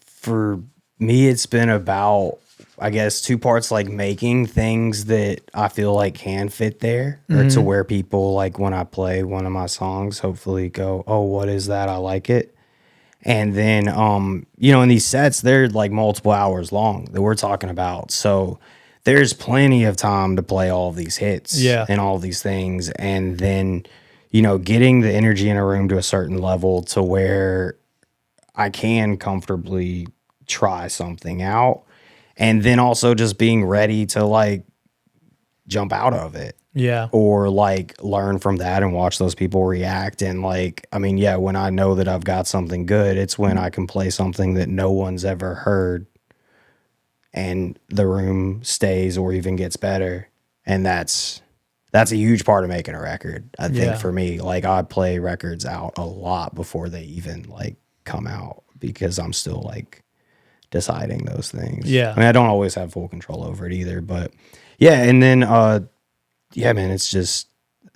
For me, it's been about, I guess, 2 parts, like making things that I feel like can fit there, or to where people, like when I play one of my songs, hopefully go, oh, what is that? I like it. And then, in these sets, they're like multiple hours long that we're talking about. So there's plenty of time to play all of these hits and all of these things. And then, getting the energy in a room to a certain level to where I can comfortably try something out, and then also just being ready to like jump out of it. Yeah. Or like learn from that and watch those people react. And like, I mean, yeah, when I know that I've got something good, it's when I can play something that no one's ever heard and the room stays or even gets better. And that's a huge part of making a record. I think for me, like I play records out a lot before they even like come out, because I'm still like deciding those things. Yeah. I mean, I don't always have full control over it either, but yeah. And then, yeah, man, it's just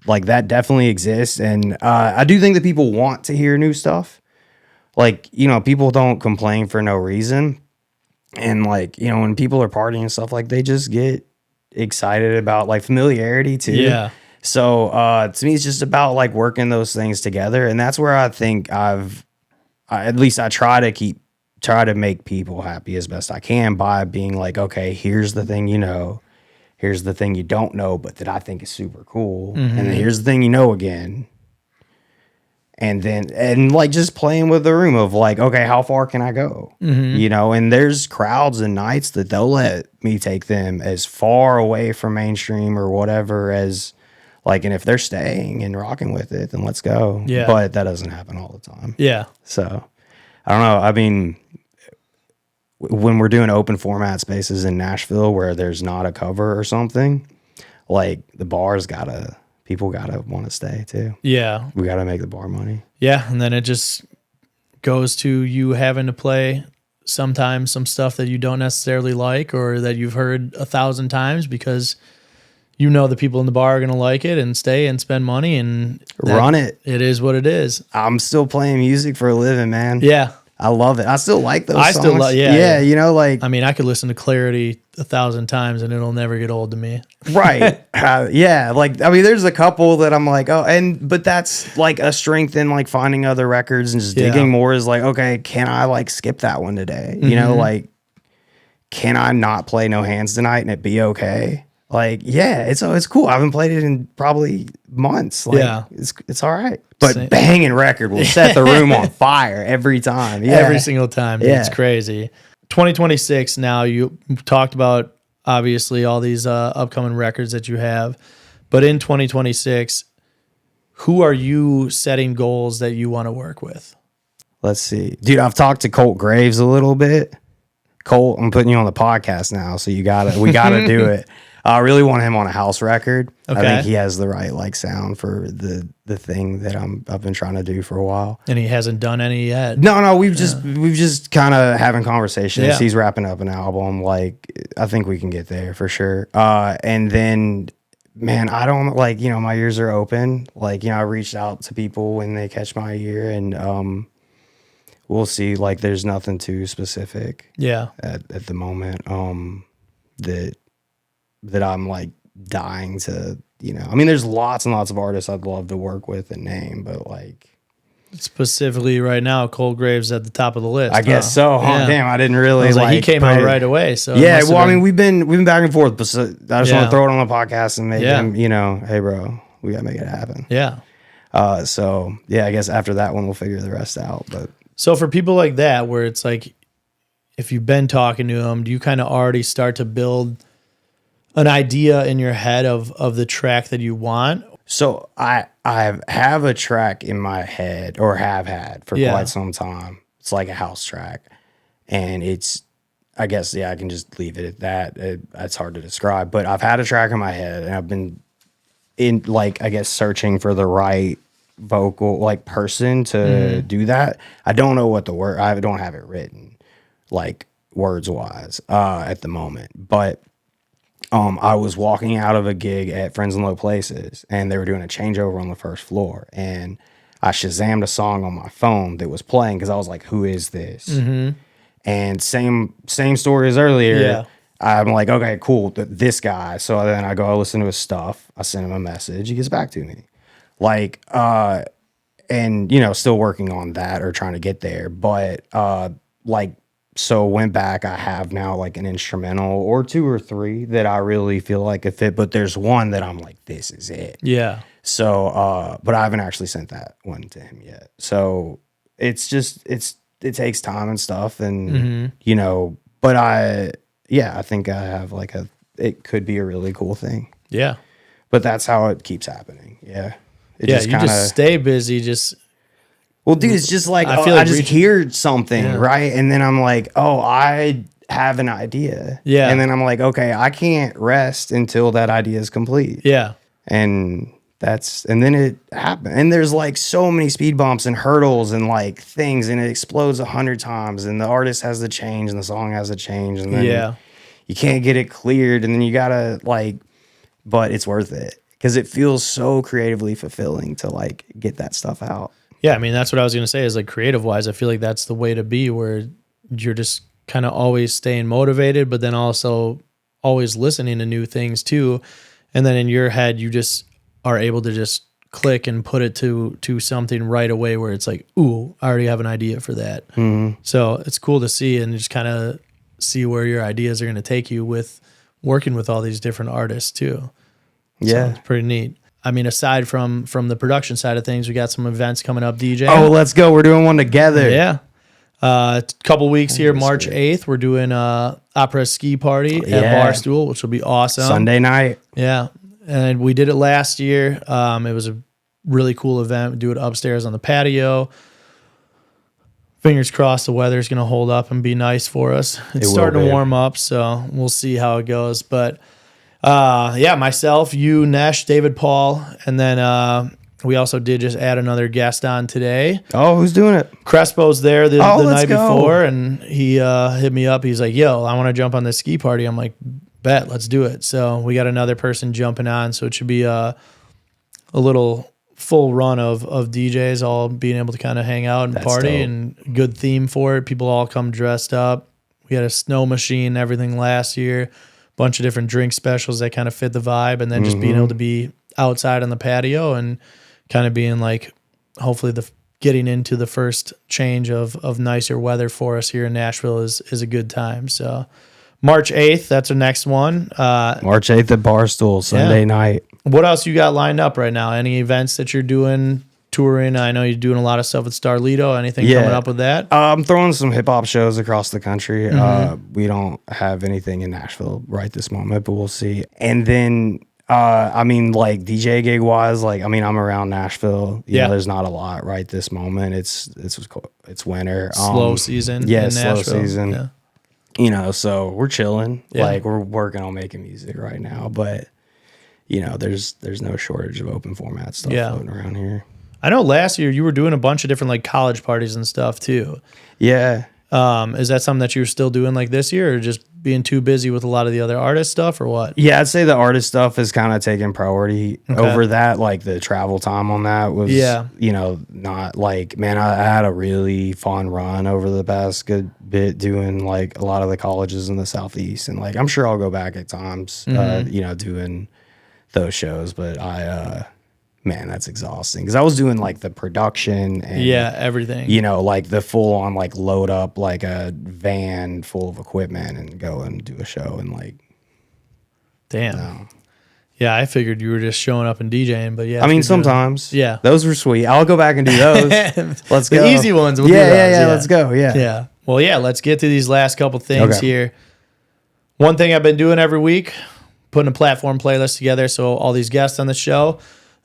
like that definitely exists. And I do think that people want to hear new stuff. Like, people don't complain for no reason. And like, when people are partying and stuff, like they just get excited about like familiarity too. Yeah. So to me, it's just about like working those things together. And that's where I think at least I try to make people happy as best I can by being like, okay, here's the thing here's the thing you don't know, but that I think is super cool. And then here's the thing again. And like just playing with the room of like, okay, how far can I go? And there's crowds and nights that they'll let me take them as far away from mainstream or whatever as like, and if they're staying and rocking with it, then let's go. Yeah. But that doesn't happen all the time. Yeah. So I don't know. I mean, when we're doing open format spaces in Nashville where there's not a cover or something, like the people gotta want to stay too. Yeah. We gotta make the bar money. Yeah. And then it just goes to you having to play sometimes some stuff that you don't necessarily like or that you've heard 1,000 times because the people in the bar are going to like it and stay and spend money and run it. It is what it is. I'm still playing music for a living, man. Yeah. I love it. I still like those songs. Still love, yeah. Like, I mean, I could listen to Clarity 1,000 times and it'll never get old to me. Right. Yeah. Like, I mean, there's a couple that I'm like, but that's like a strength in like finding other records and just digging more is like, okay, can I like skip that one today? Like, can I not play No Hands tonight and it be okay? Like, yeah, it's cool. I haven't played it in probably months. Like, it's all right. But banging record will set the room on fire every time. Yeah. Every single time. Dude, it's crazy. 2026 now, you talked about, obviously, all these upcoming records that you have. But in 2026, who are you setting goals that you want to work with? Let's see. Dude, I've talked to Colt Graves a little bit. Colt, I'm putting you on the podcast now, so we gotta do it. I really want him on a house record. Okay. I think he has the right like sound for the thing that I've been trying to do for a while. And he hasn't done any yet. No, we've just kind of having conversations. Yeah. He's wrapping up an album. Like I think we can get there for sure. And then, man, I don't like, you know, my ears are open. Like, you know, I reached out to people when they catch my ear, and we'll see. Like, there's nothing too specific. Yeah. At the moment, that I'm like dying to, you know. I mean, there's lots and lots of artists I'd love to work with and name, but like. Specifically right now, Cold Grave's at the top of the list. I guess so. Huh? Yeah. Damn, I didn't really like he came out right away. So yeah, well, I mean, we've been back and forth, but I just want Yeah. to throw it on the podcast and make him, you know, hey, bro, we gotta make it happen. Yeah. So yeah, I guess after that one, we'll figure the rest out. But So for people like that, where it's like, if you've been talking to them, do you kind of already start to build an idea in your head of the track that you want? so I have a track in my head, or have had for Yeah. quite some time. It's like a house track, and it's, I guess, yeah, I can just leave it at that. That's hard to describe, but I've had a track in my head, and I've been in, like, I guess, searching for the right vocal, like, person to do that. I don't know what the word, I don't have it written, like, words wise, at the moment, but I was walking out of a gig at Friends in Low Places, and they were doing a changeover on the first floor, and I Shazammed a song on my phone that was playing because I was like, "Who is this?" And same story as earlier. Yeah. I'm like, "Okay, cool, this guy." So then I go listen to his stuff. I send him a message. He gets back to me, like, and you know, still working on that or trying to get there, but like. So went back. I have now like an instrumental or 2 or 3 that I really feel like a fit, but there's one that I'm like, this is it. Yeah. So, but I haven't actually sent that one to him yet. So it's just, it takes time and stuff, and you know, but I think I have like it could be a really cool thing. Yeah. But that's how it keeps happening. Yeah. It Yeah. just You just stay busy. well, dude, it's just like, I feel like I just hear something, right? And then I'm like, oh, I have an idea. Yeah. And then I'm like, okay, I can't rest until that idea is complete. Yeah. And then it happened. And there's like so many speed bumps and hurdles and like things, and it explodes 100 times, and the artist has to change and the song has to change. And then you can't get it cleared. And then you gotta like, but it's worth it because it feels so creatively fulfilling to like get that stuff out. Yeah, I mean, that's what I was going to say is like creative wise, I feel like that's the way to be, where you're just kind of always staying motivated, but then also always listening to new things too. And then in your head, you just are able to just click and put it to something right away where it's like, ooh, I already have an idea for that. So it's cool to see and just kind of see where your ideas are going to take you with working with all these different artists too. Yeah. So it's pretty neat. I mean, aside from the production side of things, we got some events coming up, DJ. Oh, let's go. We're doing one together. Yeah. A couple weeks here, March 8th, we're doing a opera ski party at Barstool, which will be awesome. Sunday night. Yeah. And we did it last year. It was a really cool event. We do it upstairs on the patio. Fingers crossed the weather's going to hold up and be nice for us. It's starting to warm up, so we'll see how it goes. But myself, you, Nesh, David Paul, and then we also did just add another guest on today. Oh, who's doing it? Crespo's there the night go. before, and he hit me up. He's like, yo, I want to jump on this ski party. I'm like, bet, let's do it. So we got another person jumping on, so it should be a little full run of DJs all being able to kind of hang out and party, and good theme for it. People all come dressed up. We had a snow machine, everything last year. Bunch of different drink specials that kind of fit the vibe, and then just being able to be outside on the patio and kind of being like, hopefully getting into the first change of nicer weather for us here in Nashville is a good time. So March 8th, that's our next one. March 8th at Barstool, Sunday night. What else you got lined up right now? Any events that you're doing, touring? I know you're doing a lot of stuff with Starlito. Anything coming up with that? I'm throwing some hip hop shows across the country. We don't have anything in Nashville right this moment, but we'll see. And then, I mean, like DJ gig wise, like, I mean, I'm around Nashville. You know, there's not a lot right this moment. It's winter. Slow season. Yeah, in slow Nashville. season. Yeah. So we're chilling. Yeah. Like we're working on making music right now, but there's no shortage of open format stuff floating around here. I know last year you were doing a bunch of different like college parties and stuff too. Yeah. Is that something that you're still doing like this year, or just being too busy with a lot of the other artist stuff, or what? Yeah, I'd say the artist stuff is kind of taking priority over that. Like the travel time on that was, not like, man, I had a really fun run over the past good bit doing like a lot of the colleges in the Southeast. And like, I'm sure I'll go back at times, doing those shows. But man, that's exhausting because I was doing like the production and everything. Like the full on like load up like a van full of equipment and go and do a show and like, damn. No. Yeah, I figured you were just showing up and DJing, but yeah. I mean, sometimes. Yeah, those were sweet. I'll go back and do those. Let's go. The easy ones. We'll do those. Yeah. Let's go. Yeah. Yeah. Well, yeah. Let's get to these last couple things here. One thing I've been doing every week, putting a platform playlist together. So all these guests on the show.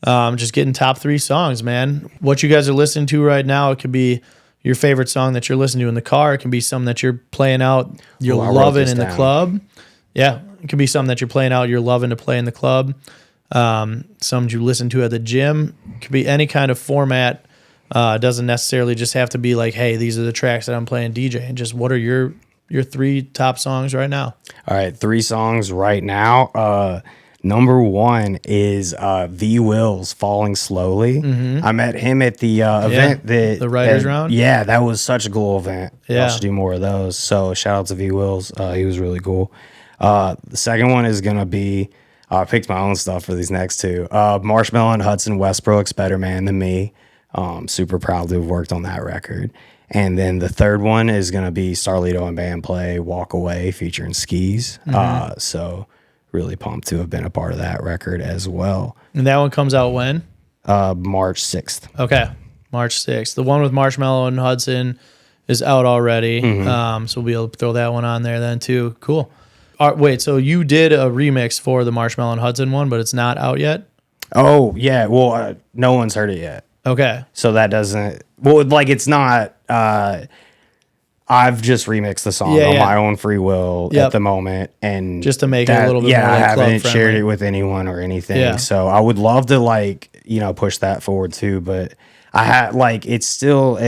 Just getting top 3 songs, man. What you guys are listening to right now, it could be your favorite song that you're listening to in the car. It can be something that you're playing out, you're loving in the club. Yeah, it could be something that you're playing out, you're loving to play in the club. Some you listen to at the gym. It could be any kind of format. It doesn't necessarily just have to be like, hey, these are the tracks that I'm playing DJing. Just what are your 3 top songs right now? All right, 3 songs right now. Number 1 is V Will's Falling Slowly. Mm-hmm. I met him at the event the Writers Round. Yeah, that was such a cool event. Yeah. I should do more of those. So shout out to V Will's. He was really cool. The second one is gonna be I picked my own stuff for these next 2. Marshmello and Hudson Westbrook's Better Man Than Me. Super proud to have worked on that record. And then the third one is gonna be Starlito and Band Play Walk Away featuring Skis. Mm-hmm. So really pumped to have been a part of that record as well. And that one comes out when? March 6th. Okay, March 6th. The one with Marshmello and Hudson is out already. Mm-hmm. So we'll be able to throw that one on there then too. Cool. Wait, so you did a remix for the Marshmello and Hudson one, but it's not out yet? Oh, yeah. Well, no one's heard it yet. Okay. So that doesn't... Well, like, it's not... I've just remixed the song on my own free will at the moment, and just to make it a little bit more I haven't club shared it with anyone or anything. Yeah. So I would love to push that forward too, but I had it's still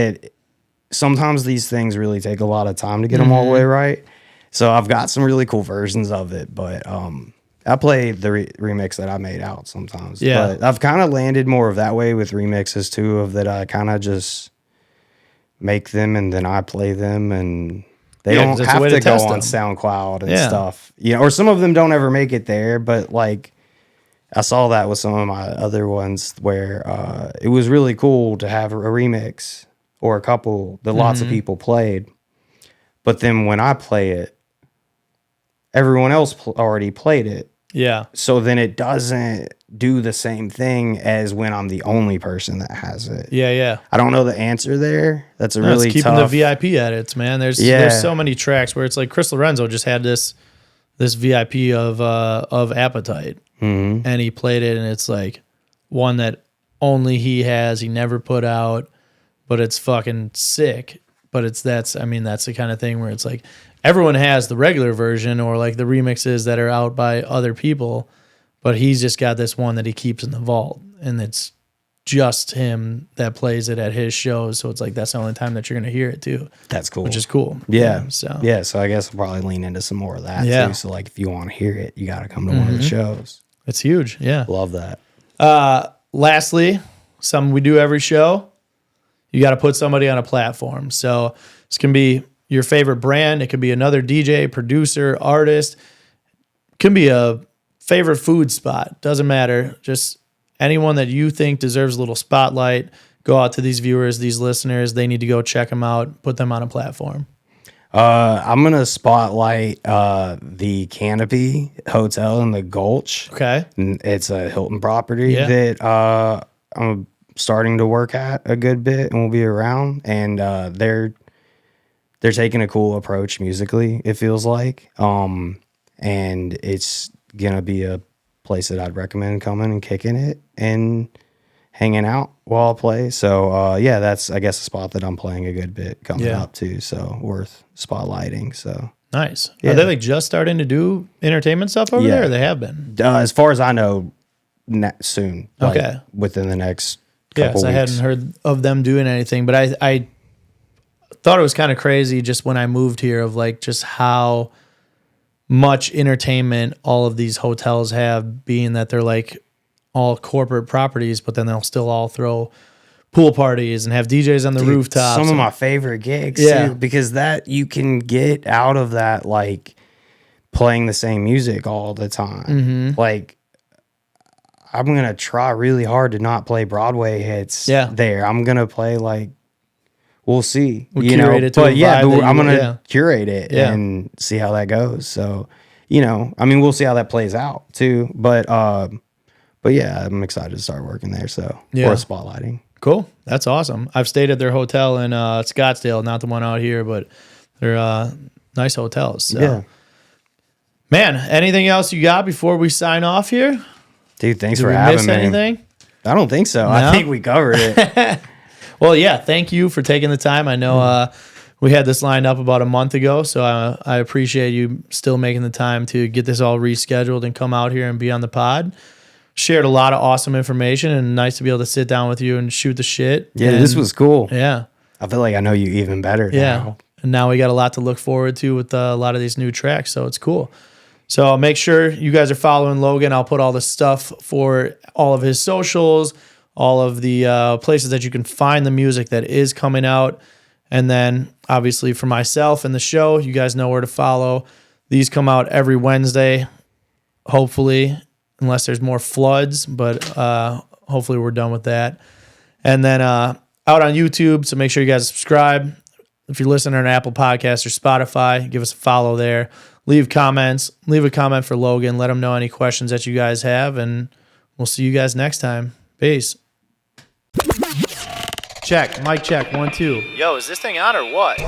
sometimes these things really take a lot of time to get them all the way right. So I've got some really cool versions of it, but I play the remix that I made out sometimes. Yeah, but I've kind of landed more of that way with remixes too, of that I kind of just make them and then I play them, and they don't have to go on SoundCloud and stuff. Yeah, or some of them don't ever make it there, but like I saw that with some of my other ones where it was really cool to have a remix or a couple that lots of people played. But then when I play it, everyone else already played it. Yeah. So then it doesn't do the same thing as when I'm the only person that has it. Yeah, yeah. I don't know the answer there. That's really it's keeping tough. the VIP edits, man. There's so many tracks where it's like Chris Lorenzo just had this VIP of Appetite, and he played it, and it's like one that only he has. He never put out, but it's fucking sick. But that's the kind of thing where it's like everyone has the regular version or like the remixes that are out by other people, but he's just got this one that he keeps in the vault, and it's just him that plays it at his shows. So it's like that's the only time that you're going to hear it too. That's cool. Which is cool. Yeah. So I guess I'll probably lean into some more of that too. So like if you want to hear it, you got to come to one of the shows. It's huge. Yeah. Love that. Lastly, something we do every show, you got to put somebody on a platform. So this can be your favorite brand. It could be another DJ, producer, artist. It can be a favorite food spot. Doesn't matter. Just anyone that you think deserves a little spotlight. Go out to these viewers, these listeners. They need to go check them out. Put them on a platform. I'm going to spotlight the Canopy Hotel in the Gulch. Okay. It's a Hilton property that I'm starting to work at a good bit and will be around. And they're taking a cool approach musically, it feels like. And it's going to be a place that I'd recommend coming and kicking it and hanging out while I play. So, that's, I guess, a spot that I'm playing a good bit coming up too. So worth spotlighting. So Nice. Yeah. Are they like just starting to do entertainment stuff over there? Or they have been? As far as I know, soon. Like, Okay. within the next Yeah, couple so I weeks. hadn't heard of them doing anything, but I thought it was kind of crazy just when I moved here of like just how much entertainment all of these hotels have, being that they're like all corporate properties, but then they'll still all throw pool parties and have DJs on the rooftops. Some of my favorite gigs, Yeah. too, because that you can get out of that, like playing the same music all the time. Mm-hmm. Like, I'm gonna try really hard to not play Broadway hits. Yeah. There, I'm gonna play like, we'll see. We'll you know, curate it to a but yeah, vibe but that I'm you- gonna yeah. curate it Yeah. and see how that goes. So, you know, I mean, we'll see how that plays out too. But yeah, I'm excited to start working there. So, Yeah. or spotlighting. Cool. That's awesome. I've stayed at their hotel in Scottsdale, not the one out here, but they're nice hotels. So. Yeah, Man, anything else you got before we sign off here? dude, thanks Did for we having miss me. anything? I don't think so. No? I think we covered it. Well, yeah, thank you for taking the time. I know we had this lined up about a month ago, so I appreciate you still making the time to get this all rescheduled and come out here and be on the pod. Shared a lot of awesome information, and nice to be able to sit down with you and shoot the shit. Yeah, And, this was cool. Yeah. I feel like I know you even better Yeah. now. And now we got a lot to look forward to with a lot of these new tracks, so it's cool. So make sure you guys are following Logan. I'll put all the stuff for all of his socials, all of the places that you can find the music that is coming out. And then obviously for myself and the show, you guys know where to follow. These come out every Wednesday, hopefully, unless there's more floods, but hopefully we're done with that. And then out on YouTube, so make sure you guys subscribe. If you're listening on Apple Podcasts or Spotify, give us a follow there. Leave comments. Leave a comment for Logan. Let him know any questions that you guys have, and we'll see you guys next time. Peace. Check. Mic check. 1, 2. Yo, is this thing on or what?